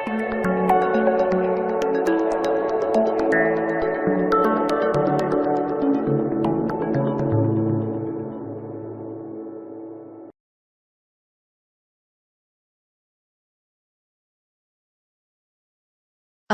A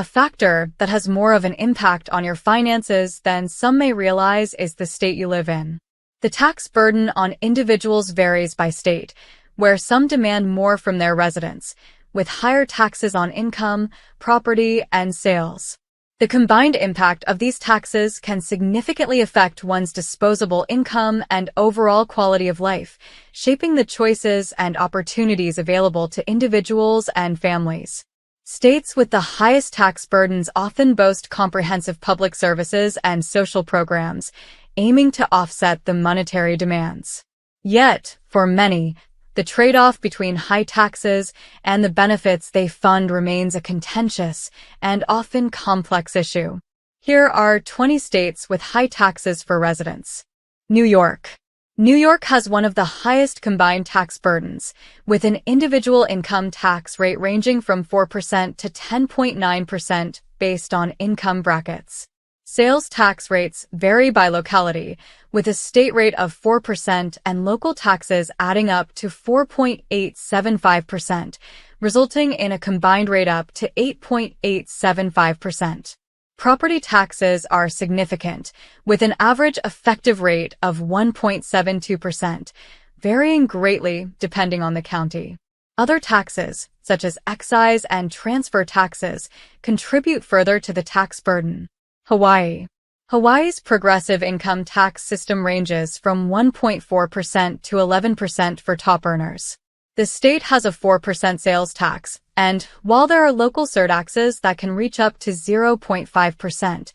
factor that has more of an impact on your finances than some may realize is the state you live in. The tax burden on individuals varies by state, where some demand more from their residents, with higher taxes on income, property, and sales. The combined impact of these taxes can significantly affect one's disposable income and overall quality of life, shaping the choices and opportunities available to individuals and families. States with the highest tax burdens often boast comprehensive public services and social programs, aiming to offset the monetary demands. Yet, for many, the trade-off between high taxes and the benefits they fund remains a contentious and often complex issue. Here are 20 states with high taxes for residents. New York. New York has one of the highest combined tax burdens, with an individual income tax rate ranging from 4% to 10.9% based on income brackets. Sales tax rates vary by locality, with a state rate of 4% and local taxes adding up to 4.875%, resulting in a combined rate up to 8.875%. Property taxes are significant, with an average effective rate of 1.72%, varying greatly depending on the county. Other taxes, such as excise and transfer taxes, contribute further to the tax burden. Hawaii. Hawaii's progressive income tax system ranges from 1.4% to 11% for top earners. The state has a 4% sales tax, and while there are local surtaxes that can reach up to 0.5%,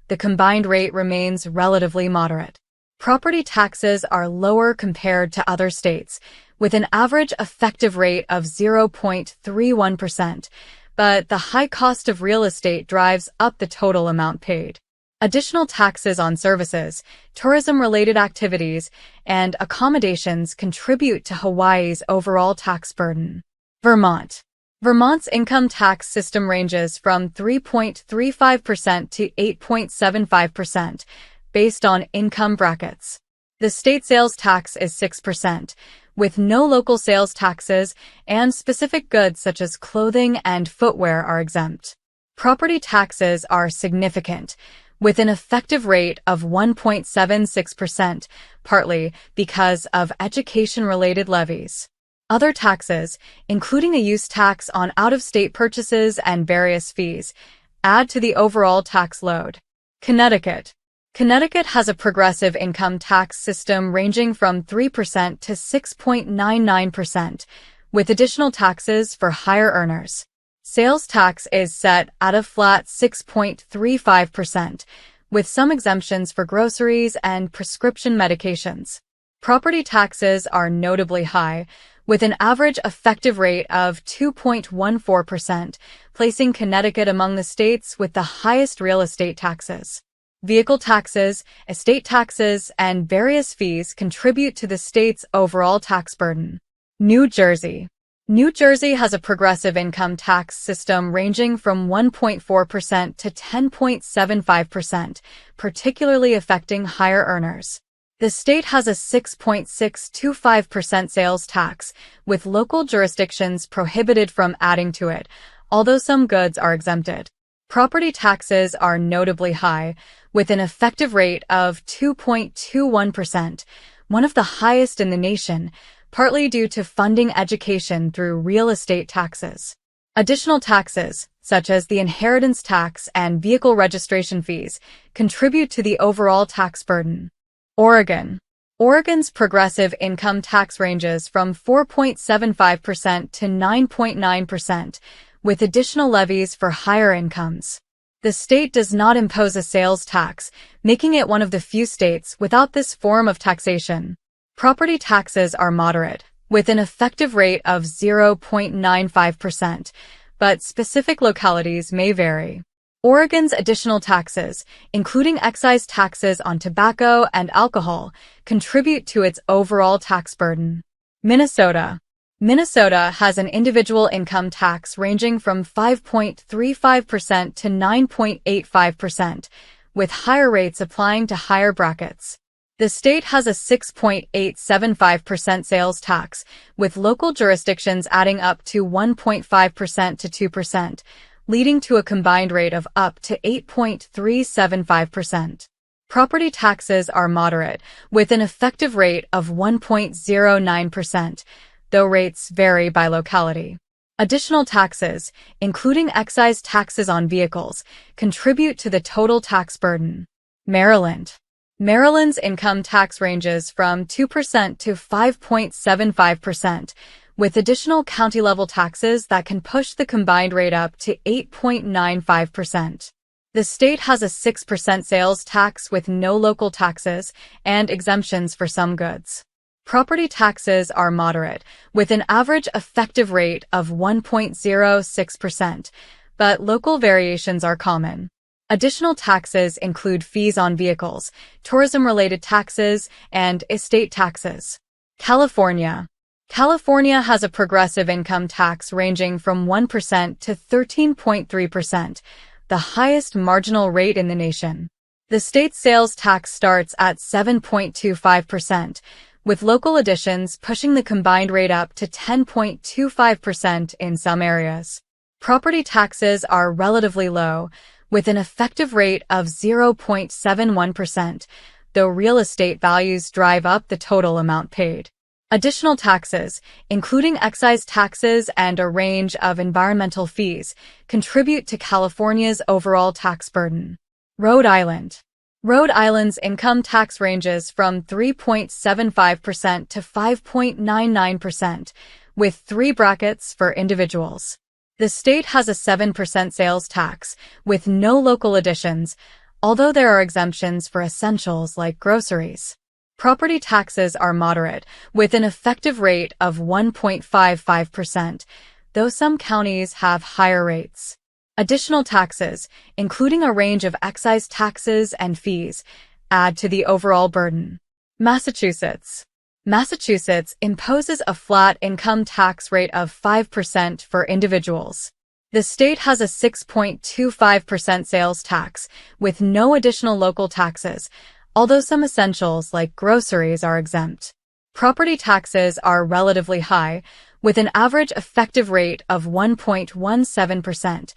the combined rate remains relatively moderate. Property taxes are lower compared to other states, with an average effective rate of 0.31%, but the high cost of real estate drives up the total amount paid. Additional taxes on services, tourism-related activities, and accommodations contribute to Hawaii's overall tax burden. Vermont. Vermont's income tax system ranges from 3.35% to 8.75%, based on income brackets. The state sales tax is 6%, with no local sales taxes, and specific goods such as clothing and footwear are exempt. Property taxes are significant, with an effective rate of 1.76%, partly because of education-related levies. Other taxes, including a use tax on out-of-state purchases and various fees, add to the overall tax load. Connecticut. Connecticut has a progressive income tax system ranging from 3% to 6.99%, with additional taxes for higher earners. Sales tax is set at a flat 6.35%, with some exemptions for groceries and prescription medications. Property taxes are notably high, with an average effective rate of 2.14%, placing Connecticut among the states with the highest real estate taxes. Vehicle taxes, estate taxes, and various fees contribute to the state's overall tax burden. New Jersey. New Jersey has a progressive income tax system ranging from 1.4% to 10.75%, particularly affecting higher earners. The state has a 6.625% sales tax, with local jurisdictions prohibited from adding to it, although some goods are exempted. Property taxes are notably high, with an effective rate of 2.21%, one of the highest in the nation, partly due to funding education through real estate taxes. Additional taxes, such as the inheritance tax and vehicle registration fees, contribute to the overall tax burden. Oregon. Oregon's progressive income tax ranges from 4.75% to 9.9%, with additional levies for higher incomes. The state does not impose a sales tax, making it one of the few states without this form of taxation. Property taxes are moderate, with an effective rate of 0.95%, but specific localities may vary. Oregon's additional taxes, including excise taxes on tobacco and alcohol, contribute to its overall tax burden. Minnesota. Minnesota has an individual income tax ranging from 5.35% to 9.85%, with higher rates applying to higher brackets. The state has a 6.875% sales tax, with local jurisdictions adding up to 1.5% to 2%, leading to a combined rate of up to 8.375%. Property taxes are moderate, with an effective rate of 1.09%, though rates vary by locality. Additional taxes, including excise taxes on vehicles, contribute to the total tax burden. Maryland. Maryland's income tax ranges from 2% to 5.75%, with additional county-level taxes that can push the combined rate up to 8.95%. The state has a 6% sales tax with no local taxes and exemptions for some goods. Property taxes are moderate, with an average effective rate of 1.06%, but local variations are common. Additional taxes include fees on vehicles, tourism-related taxes, and estate taxes. California. California has a progressive income tax ranging from 1% to 13.3%, the highest marginal rate in the nation. The state's sales tax starts at 7.25%, with local additions pushing the combined rate up to 10.25% in some areas. Property taxes are relatively low, with an effective rate of 0.71%, though real estate values drive up the total amount paid. Additional taxes, including excise taxes and a range of environmental fees, contribute to California's overall tax burden. Rhode Island. Rhode Island's income tax ranges from 3.75% to 5.99%, with 3 brackets for individuals. The state has a 7% sales tax, with no local additions, although there are exemptions for essentials like groceries. Property taxes are moderate, with an effective rate of 1.55%, though some counties have higher rates. Additional taxes, including a range of excise taxes and fees, add to the overall burden. Massachusetts. Massachusetts imposes a flat income tax rate of 5% for individuals. The state has a 6.25% sales tax, with no additional local taxes, although some essentials like groceries are exempt. Property taxes are relatively high, with an average effective rate of 1.17%,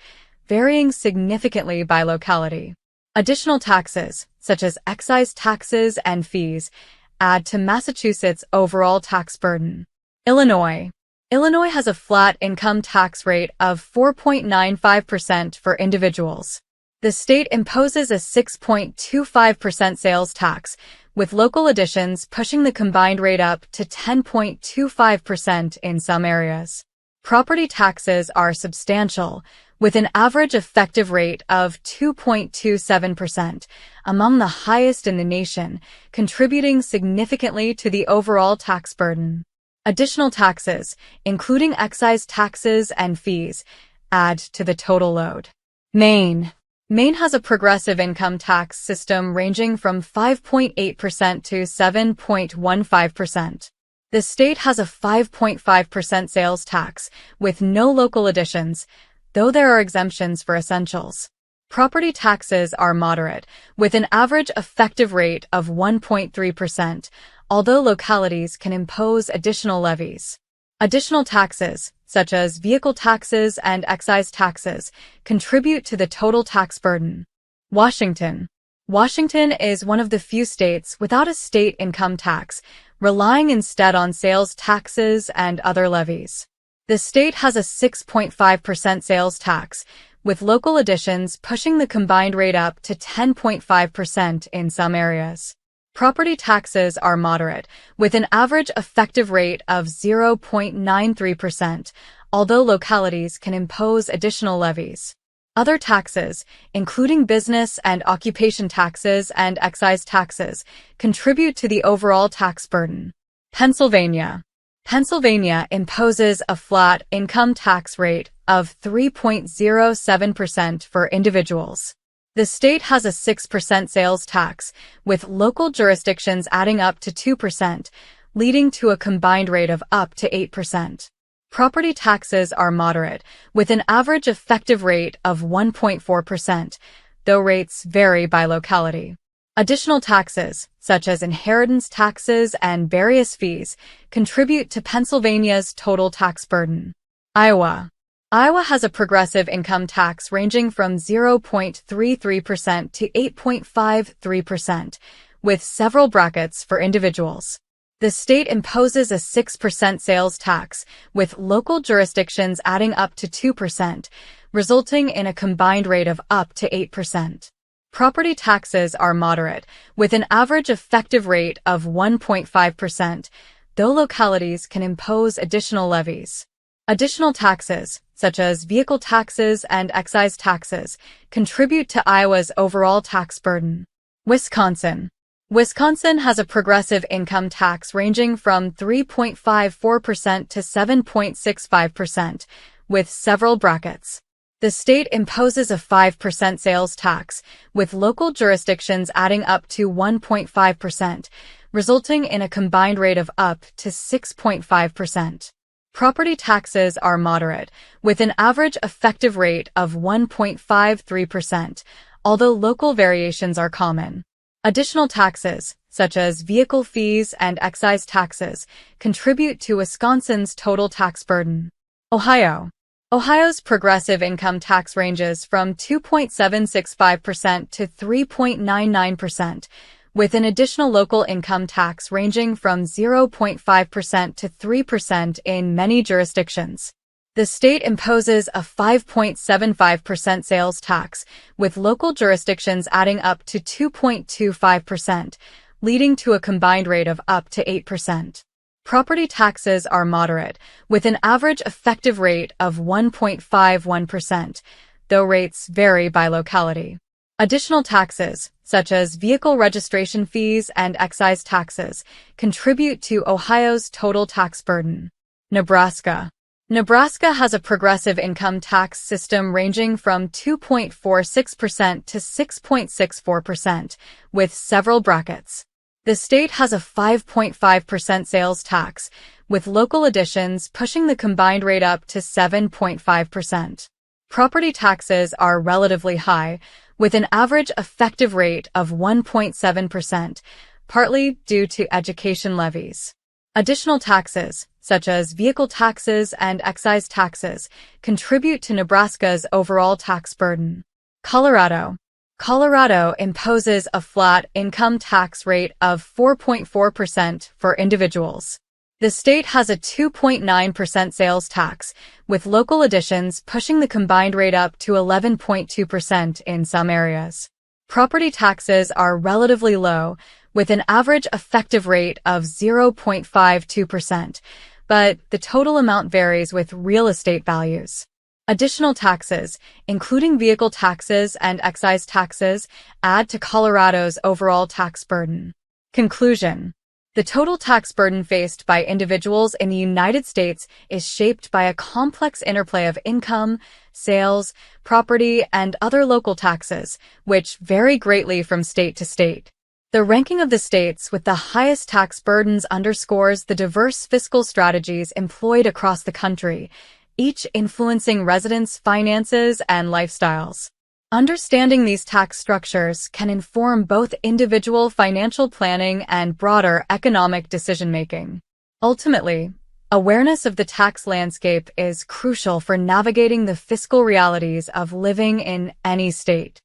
varying significantly by locality. Additional taxes, such as excise taxes and fees, add to Massachusetts' overall tax burden. Illinois. Illinois has a flat income tax rate of 4.95% for individuals. The state imposes a 6.25% sales tax, with local additions pushing the combined rate up to 10.25% in some areas. Property taxes are substantial, with an average effective rate of 2.27%, among the highest in the nation, contributing significantly to the overall tax burden. Additional taxes, including excise taxes and fees, add to the total load. Maine. Maine has a progressive income tax system ranging from 5.8% to 7.15%. The state has a 5.5% sales tax, with no local additions, though there are exemptions for essentials. Property taxes are moderate, with an average effective rate of 1.3%, although localities can impose additional levies. Additional taxes, such as vehicle taxes and excise taxes, contribute to the total tax burden. Washington. Washington is one of the few states without a state income tax, relying instead on sales taxes and other levies. The state has a 6.5% sales tax, with local additions pushing the combined rate up to 10.5% in some areas. Property taxes are moderate, with an average effective rate of 0.93%, although localities can impose additional levies. Other taxes, including business and occupation taxes and excise taxes, contribute to the overall tax burden. Pennsylvania. Pennsylvania imposes a flat income tax rate of 3.07% for individuals. The state has a 6% sales tax, with local jurisdictions adding up to 2%, leading to a combined rate of up to 8%. Property taxes are moderate, with an average effective rate of 1.4%, though rates vary by locality. Additional taxes, such as inheritance taxes and various fees, contribute to Pennsylvania's total tax burden. Iowa. Iowa has a progressive income tax ranging from 0.33% to 8.53%, with several brackets for individuals. The state imposes a 6% sales tax, with local jurisdictions adding up to 2%, resulting in a combined rate of up to 8%. Property taxes are moderate, with an average effective rate of 1.5%, though localities can impose additional levies. Additional taxes, such as vehicle taxes and excise taxes, contribute to Iowa's overall tax burden. Wisconsin. Wisconsin has a progressive income tax ranging from 3.54% to 7.65%, with several brackets. The state imposes a 5% sales tax, with local jurisdictions adding up to 1.5%, resulting in a combined rate of up to 6.5%. Property taxes are moderate, with an average effective rate of 1.53%, although local variations are common. Additional taxes, such as vehicle fees and excise taxes, contribute to Wisconsin's total tax burden. Ohio. Ohio's progressive income tax ranges from 2.765% to 3.99%, with an additional local income tax ranging from 0.5% to 3% in many jurisdictions. The state imposes a 5.75% sales tax, with local jurisdictions adding up to 2.25%, leading to a combined rate of up to 8%. Property taxes are moderate, with an average effective rate of 1.51%, though rates vary by locality. Additional taxes, such as vehicle registration fees and excise taxes, contribute to Ohio's total tax burden. Nebraska. Nebraska has a progressive income tax system ranging from 2.46% to 6.64%, with several brackets. The state has a 5.5% sales tax, with local additions pushing the combined rate up to 7.5%. Property taxes are relatively high, with an average effective rate of 1.7%, partly due to education levies. Additional taxes, such as vehicle taxes and excise taxes, contribute to Nebraska's overall tax burden. Colorado. Colorado imposes a flat income tax rate of 4.4% for individuals. The state has a 2.9% sales tax, with local additions pushing the combined rate up to 11.2% in some areas. Property taxes are relatively low, with an average effective rate of 0.52%, but the total amount varies with real estate values. Additional taxes, including vehicle taxes and excise taxes, add to Colorado's overall tax burden. Conclusion. The total tax burden faced by individuals in the United States is shaped by a complex interplay of income, sales, property, and other local taxes, which vary greatly from state to state. The ranking of the states with the highest tax burdens underscores the diverse fiscal strategies employed across the country, each influencing residents' finances and lifestyles. Understanding these tax structures can inform both individual financial planning and broader economic decision-making. Ultimately, awareness of the tax landscape is crucial for navigating the fiscal realities of living in any state.